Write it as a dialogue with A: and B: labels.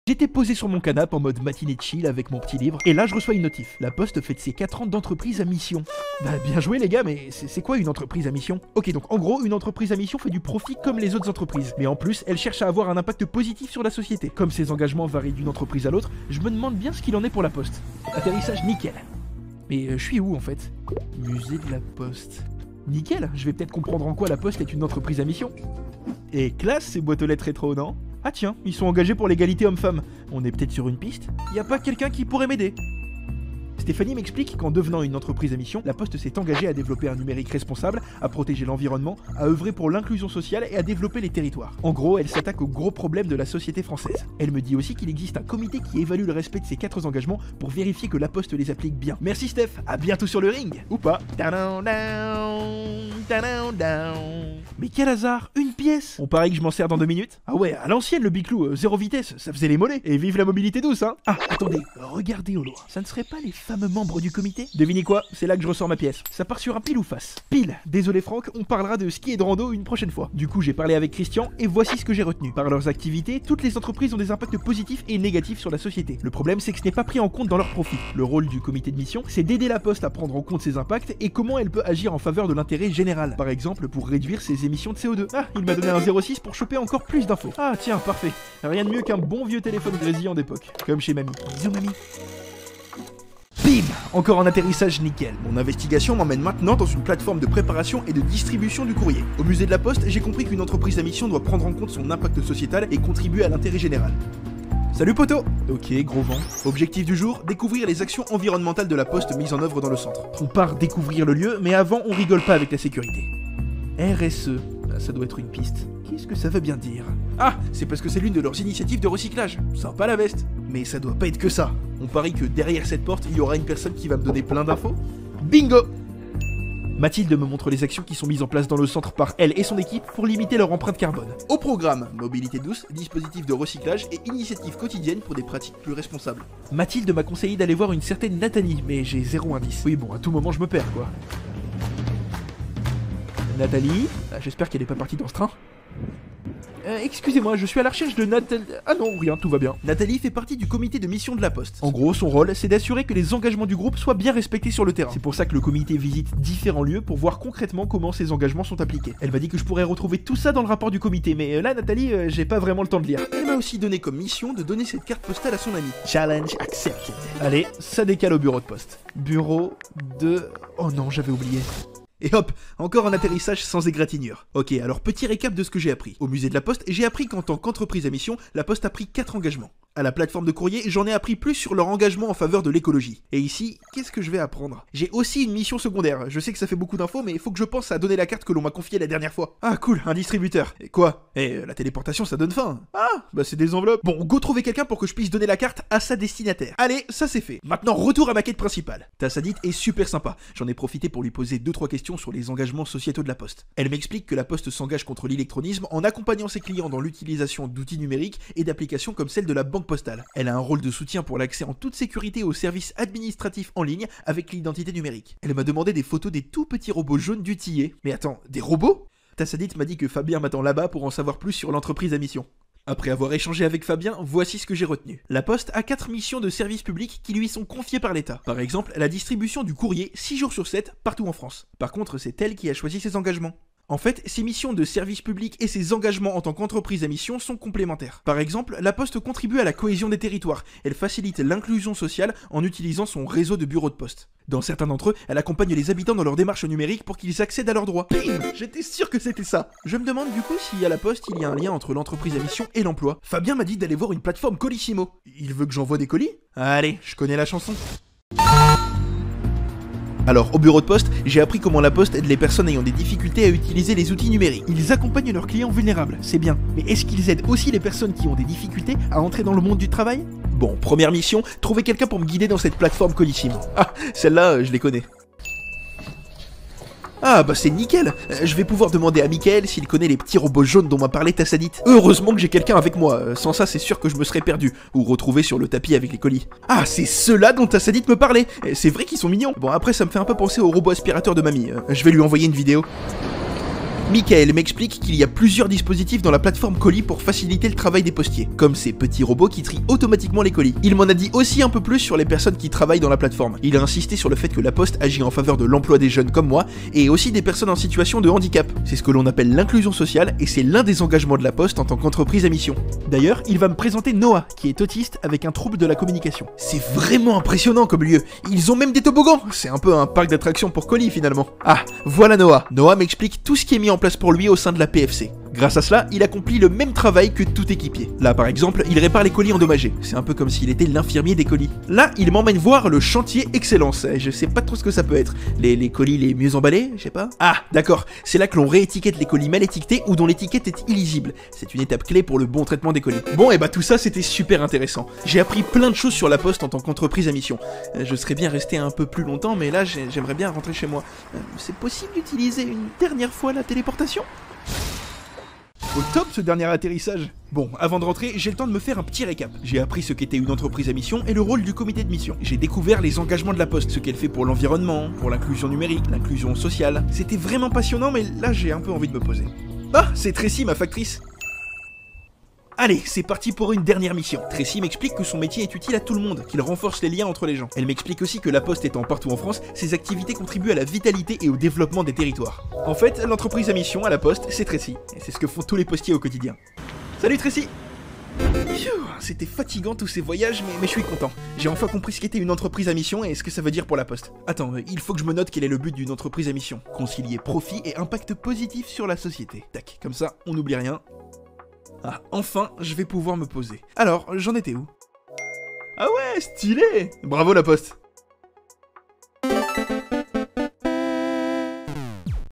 A: J'étais posé sur mon canapé en mode matinée chill avec mon petit livre, et là je reçois une notif. La Poste fête ses 4 ans d'entreprise à mission. Bah bien joué les gars, mais c'est quoi une entreprise à mission? Ok, donc en gros, une entreprise à mission fait du profit comme les autres entreprises. Mais en plus, elle cherche à avoir un impact positif sur la société. Comme ses engagements varient d'une entreprise à l'autre, je me demande bien ce qu'il en est pour la Poste. Atterrissage nickel. Mais je suis où en fait? Musée de la Poste. Nickel, je vais peut-être comprendre en quoi la Poste est une entreprise à mission. Et classe ces boîtes aux lettres rétro, non? Ah tiens, ils sont engagés pour l'égalité homme-femme. On est peut-être sur une piste? Y a pas quelqu'un qui pourrait m'aider? Stéphanie m'explique qu'en devenant une entreprise à mission, la Poste s'est engagée à développer un numérique responsable, à protéger l'environnement, à œuvrer pour l'inclusion sociale et à développer les territoires. En gros, elle s'attaque aux gros problèmes de la société française. Elle me dit aussi qu'il existe un comité qui évalue le respect de ces 4 engagements pour vérifier que la Poste les applique bien. Merci Steph, à bientôt sur le ring! Ou pas. Mais quel hasard, une pièce! On parie que je m'en sers dans 2 minutes? Ah ouais, à l'ancienne le biclou, 0 vitesse, ça faisait les mollets. Et vive la mobilité douce, hein! Ah, attendez, regardez au loin. Ça ne serait pas les fameux membres du comité? Devinez quoi? C'est là que je ressors ma pièce. Ça part sur un pile ou face? Pile. Désolé Franck, on parlera de ski et de rando une prochaine fois. Du coup, j'ai parlé avec Christian et voici ce que j'ai retenu. Par leurs activités, toutes les entreprises ont des impacts positifs et négatifs sur la société. Le problème, c'est que ce n'est pas pris en compte dans leur profit. Le rôle du comité de mission, c'est d'aider la Poste à prendre en compte ses impacts et comment elle peut agir en faveur de l'intérêt général. Par exemple, pour réduire ses émissions de CO2. Ah, il m'a donné un 06 pour choper encore plus d'infos. Ah tiens, parfait. Rien de mieux qu'un bon vieux téléphone grésillant d'époque. Comme chez mamie. Bisous mamie. Bim! Encore un atterrissage nickel.
B: Mon investigation m'emmène maintenant dans une plateforme de préparation et de distribution du courrier. Au musée de la Poste, j'ai compris qu'une entreprise à mission doit prendre en compte son impact sociétal et contribuer à l'intérêt général. Salut poto!
A: Ok, gros vent.
B: Objectif du jour, découvrir les actions environnementales de la Poste mises en œuvre dans le centre.
A: On part découvrir le lieu, mais avant on rigole pas avec la sécurité. RSE, ça doit être une piste. Qu'est-ce que ça veut bien dire?
B: Ah, c'est parce que c'est l'une de leurs initiatives de recyclage. Sympa la veste. Mais ça doit pas être que ça. On parie que derrière cette porte, il y aura une personne qui va me donner plein d'infos. Bingo!
A: Mathilde me montre les actions qui sont mises en place dans le centre par elle et son équipe pour limiter leur empreinte carbone.
B: Au programme, mobilité douce, dispositifs de recyclage et initiatives quotidiennes pour des pratiques plus responsables.
A: Mathilde m'a conseillé d'aller voir une certaine Nathalie, mais j'ai 0 indice. Oui bon, à tout moment je me perds quoi. Nathalie, j'espère qu'elle est pas partie dans ce train. Excusez-moi, je suis à la recherche de Nathalie... Ah non, rien, tout va bien.
B: Nathalie fait partie du comité de mission de la Poste.
A: En gros, son rôle, c'est d'assurer que les engagements du groupe soient bien respectés sur le terrain. C'est pour ça que le comité visite différents lieux pour voir concrètement comment ces engagements sont appliqués. Elle m'a dit que je pourrais retrouver tout ça dans le rapport du comité, mais là, Nathalie, j'ai pas vraiment le temps de lire.
B: Elle m'a aussi donné comme mission de donner cette carte postale à son ami.
A: Challenge accepted. Allez, ça décale au bureau de poste. Bureau de... Oh non, j'avais oublié.
B: Et hop, encore un atterrissage sans égratignure. Ok, alors petit récap de ce que j'ai appris. Au musée de la Poste, j'ai appris qu'en tant qu'entreprise à mission, la Poste a pris 4 engagements. À la plateforme de courrier, j'en ai appris plus sur leur engagement en faveur de l'écologie. Et ici, qu'est-ce que je vais apprendre? J'ai aussi une mission secondaire. Je sais que ça fait beaucoup d'infos, mais il faut que je pense à donner la carte que l'on m'a confiée la dernière fois. Ah cool, un distributeur. Et quoi? La téléportation, ça donne faim. Ah, bah c'est des enveloppes. Bon, go trouver quelqu'un pour que je puisse donner la carte à sa destinataire. Allez, ça c'est fait. Maintenant, retour à ma quête principale. Tassadit est super sympa. J'en ai profité pour lui poser 2-3 questions sur les engagements sociétaux de la Poste. Elle m'explique que la Poste s'engage contre l'électronisme en accompagnant ses clients dans l'utilisation d'outils numériques et d'applications comme celle de la banque postale. Elle a un rôle de soutien pour l'accès en toute sécurité aux services administratifs en ligne avec l'identité numérique. Elle m'a demandé des photos des tout petits robots jaunes du Tillet. Mais attends, des robots? Tassadit m'a dit que Fabien m'attend là-bas pour en savoir plus sur l'entreprise à mission. Après avoir échangé avec Fabien, voici ce que j'ai retenu. La Poste a 4 missions de service public qui lui sont confiées par l'État. Par exemple, la distribution du courrier 6 jours sur 7 partout en France. Par contre, c'est elle qui a choisi ses engagements. En fait, ses missions de service public et ses engagements en tant qu'entreprise à mission sont complémentaires. Par exemple, la Poste contribue à la cohésion des territoires. Elle facilite l'inclusion sociale en utilisant son réseau de bureaux de poste. Dans certains d'entre eux, elle accompagne les habitants dans leur démarche numérique pour qu'ils accèdent à leurs droits. Bim! J'étais sûr que c'était ça. Je me demande du coup si à la Poste il y a un lien entre l'entreprise à mission et l'emploi. Fabien m'a dit d'aller voir une plateforme Colissimo. Il veut que j'envoie des colis? Allez, je connais la chanson. Alors, au bureau de poste, j'ai appris comment la Poste aide les personnes ayant des difficultés à utiliser les outils numériques. Ils accompagnent leurs clients vulnérables, c'est bien. Mais est-ce qu'ils aident aussi les personnes qui ont des difficultés à entrer dans le monde du travail? Bon, première mission, trouver quelqu'un pour me guider dans cette plateforme Colissimo. Ah, celle-là, je les connais. Ah bah c'est nickel. Je vais pouvoir demander à Mickaël s'il connaît les petits robots jaunes dont m'a parlé Tassadit. Heureusement que j'ai quelqu'un avec moi, sans ça c'est sûr que je me serais perdu, ou retrouvé sur le tapis avec les colis. Ah c'est ceux-là dont Tassadit me parlait. C'est vrai qu'ils sont mignons. Bon après ça me fait un peu penser au robot aspirateur de mamie, je vais lui envoyer une vidéo. Michael m'explique qu'il y a plusieurs dispositifs dans la plateforme colis pour faciliter le travail des postiers, comme ces petits robots qui trient automatiquement les colis. Il m'en a dit aussi un peu plus sur les personnes qui travaillent dans la plateforme. Il a insisté sur le fait que la Poste agit en faveur de l'emploi des jeunes comme moi et aussi des personnes en situation de handicap. C'est ce que l'on appelle l'inclusion sociale et c'est l'un des engagements de la Poste en tant qu'entreprise à mission.
A: D'ailleurs, il va me présenter Noah, qui est autiste avec un trouble de la communication.
B: C'est vraiment impressionnant comme lieu. Ils ont même des toboggans. C'est un peu un parc d'attractions pour colis finalement. Ah, voilà Noah. Noah m'explique tout ce qui est mis en place pour lui au sein de la PFC. Grâce à cela, il accomplit le même travail que tout équipier. Là par exemple, il répare les colis endommagés. C'est un peu comme s'il était l'infirmier des colis. Là, il m'emmène voir le chantier Excellence. Je sais pas trop ce que ça peut être. Les colis les mieux emballés, je sais pas. Ah, d'accord. C'est là que l'on réétiquette les colis mal étiquetés ou dont l'étiquette est illisible. C'est une étape clé pour le bon traitement des colis. Bon, et bah tout ça c'était super intéressant. J'ai appris plein de choses sur la Poste en tant qu'entreprise à mission. Je serais bien resté un peu plus longtemps, mais là j'aimerais bien rentrer chez moi. C'est possible d'utiliser une dernière fois la téléportation ?
A: Au top ce dernier atterrissage.
B: Bon, avant de rentrer, j'ai le temps de me faire un petit récap. J'ai appris ce qu'était une entreprise à mission et le rôle du comité de mission. J'ai découvert les engagements de la Poste, ce qu'elle fait pour l'environnement, pour l'inclusion numérique, l'inclusion sociale. C'était vraiment passionnant, mais là j'ai un peu envie de me poser. Ah, c'est Tracy, ma factrice. Allez, c'est parti pour une dernière mission. Tracy m'explique que son métier est utile à tout le monde, qu'il renforce les liens entre les gens. Elle m'explique aussi que la Poste étant partout en France, ses activités contribuent à la vitalité et au développement des territoires. En fait, l'entreprise à mission à la Poste, c'est Tracy. Et c'est ce que font tous les postiers au quotidien. Salut Tracy! C'était fatigant tous ces voyages, mais je suis content. J'ai enfin compris ce qu'était une entreprise à mission et ce que ça veut dire pour la Poste. Attends, il faut que je me note quel est le but d'une entreprise à mission. Concilier profit et impact positif sur la société. Tac, comme ça, on n'oublie rien. Ah, enfin, je vais pouvoir me poser. Alors, j'en étais où? Ah ouais, stylé! Bravo la Poste!